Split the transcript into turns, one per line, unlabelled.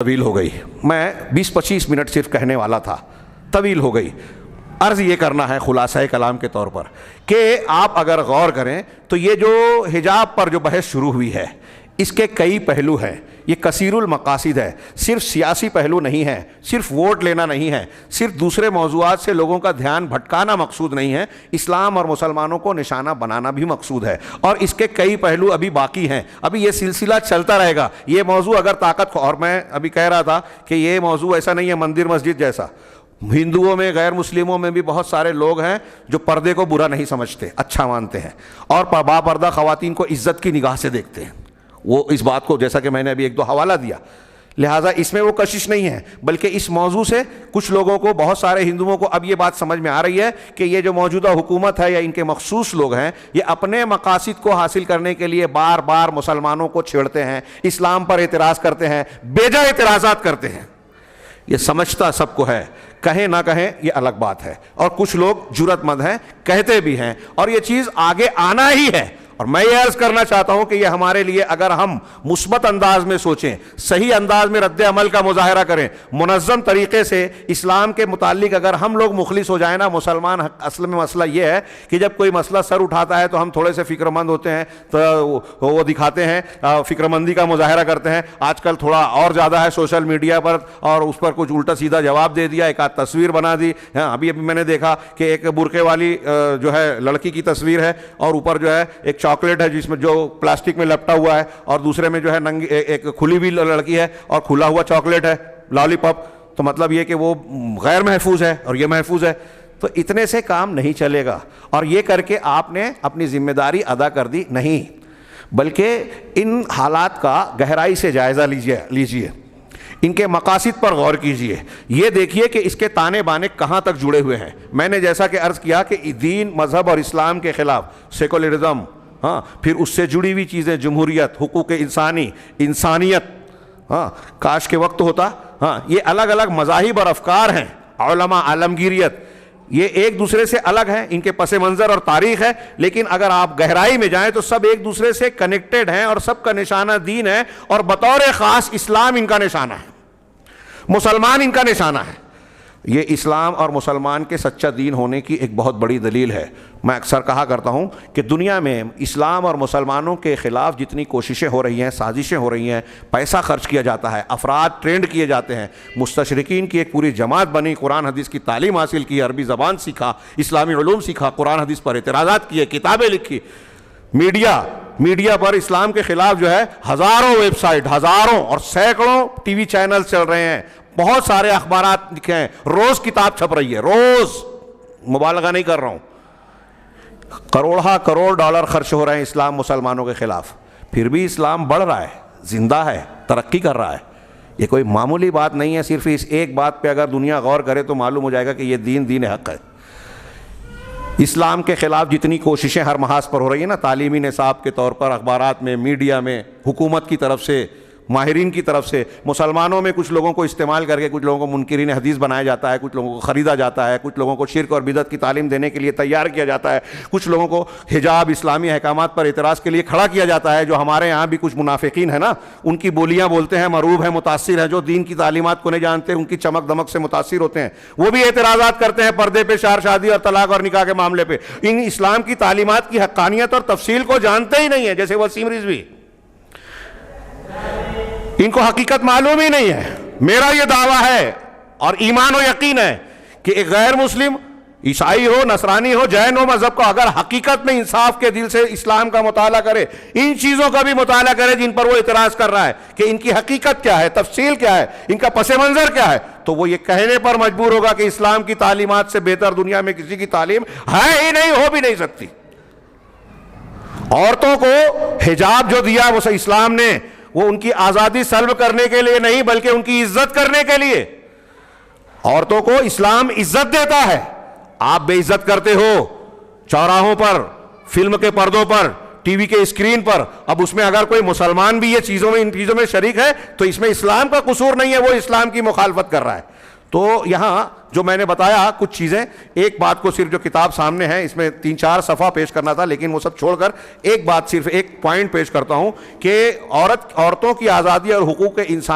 طویل ہو گئی، میں 20-25 منٹ صرف کہنے والا تھا، طویل ہو گئی۔ عرض یہ کرنا ہے خلاصہ کلام کے طور پر کہ آپ اگر غور کریں تو یہ جو حجاب پر جو بحث شروع ہوئی ہے اس کے کئی پہلو ہیں، یہ کثیر المقاصد ہے، صرف سیاسی پہلو نہیں ہے، صرف ووٹ لینا نہیں ہے، صرف دوسرے موضوعات سے لوگوں کا دھیان بھٹکانا مقصود نہیں ہے، اسلام اور مسلمانوں کو نشانہ بنانا بھی مقصود ہے، اور اس کے کئی پہلو ابھی باقی ہیں، ابھی یہ سلسلہ چلتا رہے گا۔ یہ موضوع اگر طاقت، اور میں ابھی کہہ رہا تھا کہ یہ موضوع ایسا نہیں ہے مندر مسجد جیسا، ہندوؤں میں غیر مسلموں میں بھی بہت سارے لوگ ہیں جو پردے کو برا نہیں سمجھتے، اچھا مانتے ہیں، اور با پردہ خواتین کو عزت کی نگاہ سے دیکھتے ہیں۔ وہ اس بات کو، جیسا کہ میں نے ابھی ایک دو حوالہ دیا، لہٰذا اس میں وہ کشش نہیں ہے، بلکہ اس موضوع سے کچھ لوگوں کو، بہت سارے ہندوؤں کو اب یہ بات سمجھ میں آ رہی ہے کہ یہ جو موجودہ حکومت ہے یا ان کے مخصوص لوگ ہیں، یہ اپنے مقاصد کو حاصل کرنے کے لیے بار بار مسلمانوں کو چھیڑتے ہیں، اسلام پر اعتراض کرتے ہیں، بیجا اعتراضات کرتے ہیں۔ یہ سمجھتا سب کو ہے، کہیں نہ کہیں یہ الگ بات ہے، اور کچھ لوگ جرأت مند ہیں، کہتے بھی ہیں، اور یہ چیز آگے آنا ہی ہے۔ اور میں یہ عرض کرنا چاہتا ہوں کہ یہ ہمارے لیے، اگر ہم مثبت انداز میں سوچیں، صحیح انداز میں رد عمل کا مظاہرہ کریں، منظم طریقے سے اسلام کے متعلق اگر ہم لوگ مخلص ہو جائیں نا، مسلمان، اصل میں مسئلہ یہ ہے کہ جب کوئی مسئلہ سر اٹھاتا ہے تو ہم تھوڑے سے فکر مند ہوتے ہیں، تو وہ دکھاتے ہیں، فکر مندی کا مظاہرہ کرتے ہیں۔ آج کل تھوڑا اور زیادہ ہے سوشل میڈیا پر، اور اس پر کچھ الٹا سیدھا جواب دے دیا، ایک آدھ تصویر بنا دی۔ ابھی میں نے دیکھا کہ ایک برقعے والی جو ہے لڑکی کی تصویر ہے، اور اوپر جو ہے ایک چاکلیٹ ہے جس میں جو پلاسٹک میں لپٹا ہوا ہے، اور دوسرے میں جو ہے ننگی ایک کھلی ہوئی لڑکی ہے اور کھلا ہوا چاکلیٹ ہے، لالی پاپ۔ تو مطلب یہ کہ وہ غیر محفوظ ہے اور یہ محفوظ ہے۔ تو اتنے سے کام نہیں چلے گا، اور یہ کر کے آپ نے اپنی ذمہ داری ادا کر دی نہیں، بلکہ ان حالات کا گہرائی سے جائزہ لیجئے، ان کے مقاصد پر غور کیجئے، یہ دیکھیے کہ اس کے تانے بانے کہاں تک جڑے ہوئے ہیں۔ میں نے جیسا کہ عرض کیا کہ دین، مذہب اور اسلام کے خلاف سیکولرزم، پھر اس سے جڑی ہوئی چیزیں، جمہوریت، حقوق انسانی، انسانیت، کاش کے وقت ہوتا، یہ الگ الگ مذاہب اور افکار ہیں، علماء، عالمگیریت، یہ ایک دوسرے سے الگ ہیں، ان کے پس منظر اور تاریخ ہے، لیکن اگر آپ گہرائی میں جائیں تو سب ایک دوسرے سے کنیکٹڈ ہیں، اور سب کا نشانہ دین ہے، اور بطور خاص اسلام ان کا نشانہ ہے، مسلمان ان کا نشانہ ہے۔ یہ اسلام اور مسلمان کے سچا دین ہونے کی ایک بہت بڑی دلیل ہے۔ میں اکثر کہا کرتا ہوں کہ دنیا میں اسلام اور مسلمانوں کے خلاف جتنی کوششیں ہو رہی ہیں، سازشیں ہو رہی ہیں، پیسہ خرچ کیا جاتا ہے، افراد ٹرینڈ کیے جاتے ہیں، مستشرقین کی ایک پوری جماعت بنی، قرآن حدیث کی تعلیم حاصل کی، عربی زبان سیکھا، اسلامی علوم سیکھا، قرآن حدیث پر اعتراضات کیے، کتابیں لکھی، میڈیا پر اسلام کے خلاف جو ہے ہزاروں ویب سائٹ، ہزاروں اور سینکڑوں ٹی وی چینل چل رہے ہیں، بہت سارے اخبارات لکھے ہیں، روز کتاب چھپ رہی ہے، روز، مبالغہ نہیں کر رہا ہوں، کروڑ ڈالر خرچ ہو رہے ہیں اسلام مسلمانوں کے خلاف، پھر بھی اسلام بڑھ رہا ہے، زندہ ہے، ترقی کر رہا ہے۔ یہ کوئی معمولی بات نہیں ہے، صرف اس ایک بات پہ اگر دنیا غور کرے تو معلوم ہو جائے گا کہ یہ دین حق ہے۔ اسلام کے خلاف جتنی کوششیں ہر محاذ پر ہو رہی ہیں نا، تعلیمی نصاب کے طور پر، اخبارات میں، میڈیا میں، حکومت کی طرف سے، ماہرین کی طرف سے، مسلمانوں میں کچھ لوگوں کو استعمال کر کے کچھ لوگوں کو منکرین حدیث بنایا جاتا ہے، کچھ لوگوں کو خریدا جاتا ہے، کچھ لوگوں کو شرک اور بدعت کی تعلیم دینے کے لیے تیار کیا جاتا ہے، کچھ لوگوں کو حجاب، اسلامی احکامات پر اعتراض کے لیے کھڑا کیا جاتا ہے، جو ہمارے یہاں بھی کچھ منافقین ہیں نا، ان کی بولیاں بولتے ہیں، مروب ہیں، متاثر ہیں، جو دین کی تعلیمات کو نہیں جانتے، ان کی چمک دمک سے متاثر ہوتے ہیں، وہ بھی اعتراضات کرتے ہیں پردے پہ، شادی اور طلاق اور نکاح کے معاملے پہ، ان اسلام کی تعلیمات کی حقانیت اور تفصیل کو جانتے ہی نہیں ہیں، جیسے وسیم رضوی، ان کو حقیقت معلوم ہی نہیں ہے۔ میرا یہ دعویٰ ہے اور ایمان و یقین ہے کہ ایک غیر مسلم، عیسائی ہو، نصرانی ہو، جین ہو، مذہب کو اگر حقیقت میں انصاف کے دل سے اسلام کا مطالعہ کرے، ان چیزوں کا بھی مطالعہ کرے جن پر وہ اعتراض کر رہا ہے کہ ان کی حقیقت کیا ہے، تفصیل کیا ہے، ان کا پس منظر کیا ہے، تو وہ یہ کہنے پر مجبور ہوگا کہ اسلام کی تعلیمات سے بہتر دنیا میں کسی کی تعلیم ہے ہی نہیں، ہو بھی نہیں سکتی۔ عورتوں کو حجاب جو دیا وہ اسلام نے، وہ ان کی آزادی سلب کرنے کے لیے نہیں، بلکہ ان کی عزت کرنے کے لیے۔ عورتوں کو اسلام عزت دیتا ہے، آپ بے عزت کرتے ہو چوراہوں پر، فلم کے پردوں پر، ٹی وی کے اسکرین پر۔ اب اس میں اگر کوئی مسلمان بھی یہ چیزوں میں، ان چیزوں میں شریک ہے تو اس میں اسلام کا قصور نہیں ہے، وہ اسلام کی مخالفت کر رہا ہے۔ تو یہاں جو میں نے بتایا کچھ چیزیں، ایک بات کو صرف جو کتاب سامنے ہے اس میں 3-4 صفحہ پیش کرنا تھا، لیکن وہ سب چھوڑ کر ایک بات، صرف ایک پوائنٹ پیش کرتا ہوں کہ عورتوں کی آزادی اور حقوق انسان